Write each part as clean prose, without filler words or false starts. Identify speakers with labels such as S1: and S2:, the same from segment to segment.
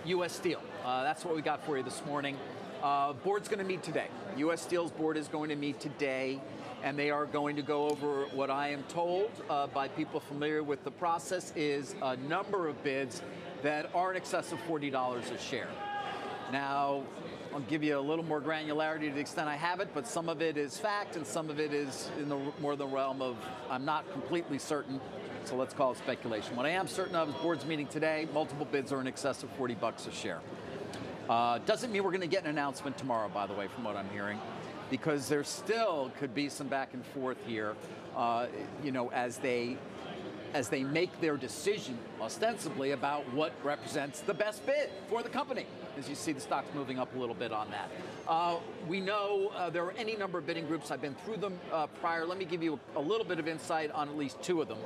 S1: U.S. Steel. That's what we got for you this morning. Board's going to meet today. U.S. Steel's board is going to meet today, and they are going to go over what I am told by people familiar with the process is a number of bids that are in excess of $40 a share. Now, I'll give you a little more granularity to the extent I have it, but some of it is fact and some of it is in the more the realm of I'm not completely certain, so let's call it speculation. What I am certain of is board's meeting today, multiple bids are in excess of $40 a share. Doesn't mean we're going to get an announcement tomorrow, by the way, from what I'm hearing, because there still could be some back and forth here, as they make their decision, ostensibly, about what represents the best bid for the company. As you see, the stock's moving up a little bit on that. We know there are any number of bidding groups. I've been through them prior. Let me give you a little bit of insight on at least two of them.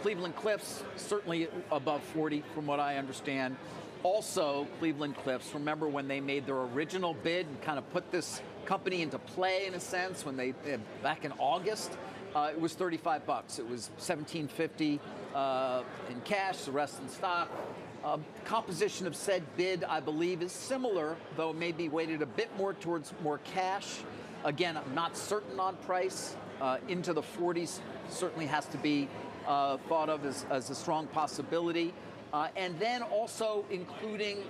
S1: Cleveland Cliffs, certainly above 40 from what I understand. Also, Cleveland Cliffs, remember when they made their original bid and kind of put this company into play in a sense, when they, back in August, it was $35. It was $17.50 in cash, the rest in stock. Composition of said bid, I believe, is similar, though it may be weighted a bit more towards more cash. Again, I'm not certain on price. Into the 40s certainly has to be thought of as a strong possibility. And then also including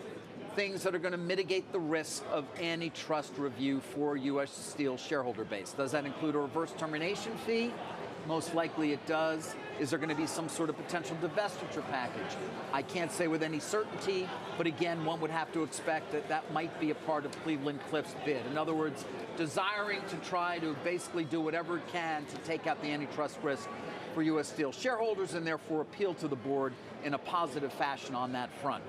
S1: things that are going to mitigate the risk of antitrust review for U.S. Steel shareholder base. Does that include a reverse termination fee? Most likely it does. Is there going to be some sort of potential divestiture package? I can't say with any certainty, but again, one would have to expect that that might be a part of Cleveland Cliffs' bid. In other words, desiring to try to basically do whatever it can to take out the antitrust risk for U.S. Steel shareholders and therefore appeal to the board in a positive fashion on that front.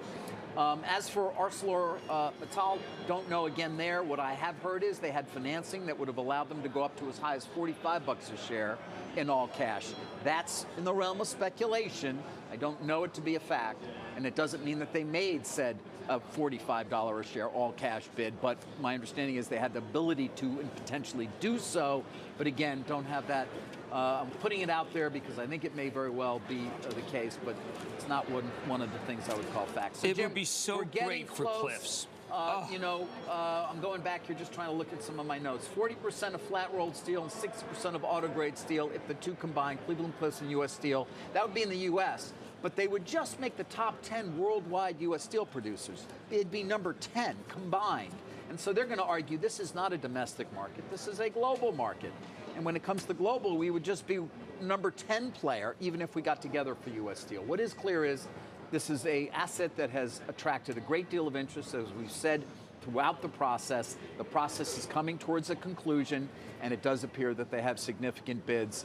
S1: As for ArcelorMittal, don't know again there. What I have heard is they had financing that would have allowed them to go up to as high as $45 a share in all cash. That's in the realm of speculation. I don't know it to be a fact, and it doesn't mean that they made said $45 a share all cash bid, but my understanding is they had the ability to and potentially do so, but again, don't have that. I'm putting it out there because I think it may very well be the case, but it's not one of the things I would call facts. So
S2: it
S1: Jim,
S2: would be so great for Cliffs.
S1: I'm going back here just trying to look at some of my notes. 40% of flat-rolled steel and 60% of auto-grade steel, if the two combined, Cleveland Cliffs and U.S. Steel, that would be in the U.S., but they would just make the top 10 worldwide U.S. steel producers. It'd be number 10 combined. And so they're going to argue this is not a domestic market. This is a global market. And when it comes to global, we would just be number 10 player, even if we got together for U.S. Steel. What is clear is this is an asset that has attracted a great deal of interest, as we've said throughout the process. The process is coming towards a conclusion, and it does appear that they have significant bids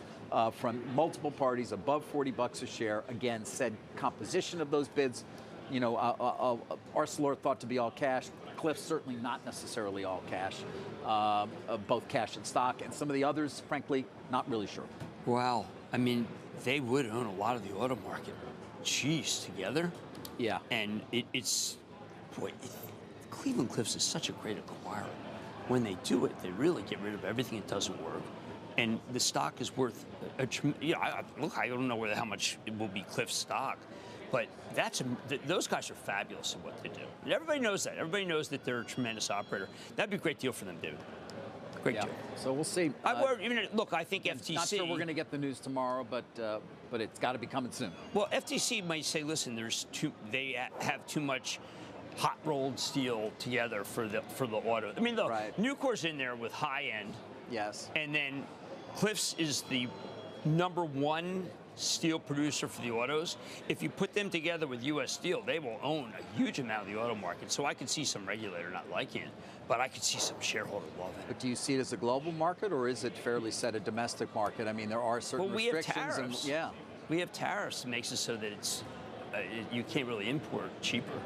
S1: from multiple parties above $40 a share. Again, said composition of those bids, Arcelor thought to be all cash. Cliffs certainly not necessarily all cash, both cash and stock, and some of the others, frankly, not really sure.
S2: Wow. I mean, they would own a lot of the auto market. Jeez, together?
S1: Yeah.
S2: And Cleveland Cliffs is such a great acquirer. When they do it, they really get rid of everything that doesn't work. And the stock is worth, I don't know how much it will be Cliffs stock, but those guys are fabulous at what they do. And everybody knows that. Everybody knows that they're a tremendous operator. That'd be a great deal for them, David. Great deal.
S1: So we'll see.
S2: Look, I think FTC.
S1: Not sure we're going to get the news tomorrow, but it's got to be coming soon.
S2: Well, FTC might say, listen, they have too much hot rolled steel together for the auto. I mean, Nucor's in there with high end.
S1: Yes.
S2: And then Cliffs is the #1 steel producer for the autos. If you put them together with U.S. Steel, they will own a huge amount of the auto market. So I could see some regulator not liking it, but I could see some shareholder love it.
S1: But do you see it as a global market, or is it fairly set a domestic market? I mean, there are certain restrictions.
S2: Have tariffs. We have tariffs. It makes it so that it's you can't really import cheaper.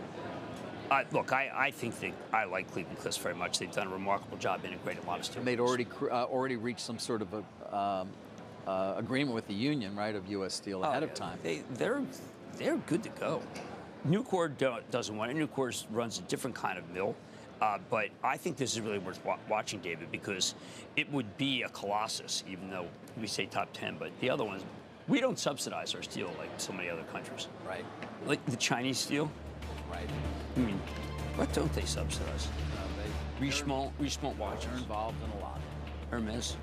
S2: Look, I think that I like Cleveland Cliffs very much. They've done a remarkable job integrating a lot of steel.
S1: And they'd already reached some sort of a agreement with the union, right, of U.S. Steel ahead of time.
S2: They're good to go. Nucor doesn't want it. Nucor runs a different kind of mill. But I think this is really worth watching, David, because it would be a colossus, even though we say top 10. But the other ones, we don't subsidize our steel like so many other countries.
S1: Right.
S2: Like the Chinese steel.
S1: Right.
S2: I mean, what don't they subsidize?
S1: They're
S2: Richemont watches.
S1: involved in a lot.
S2: Hermes.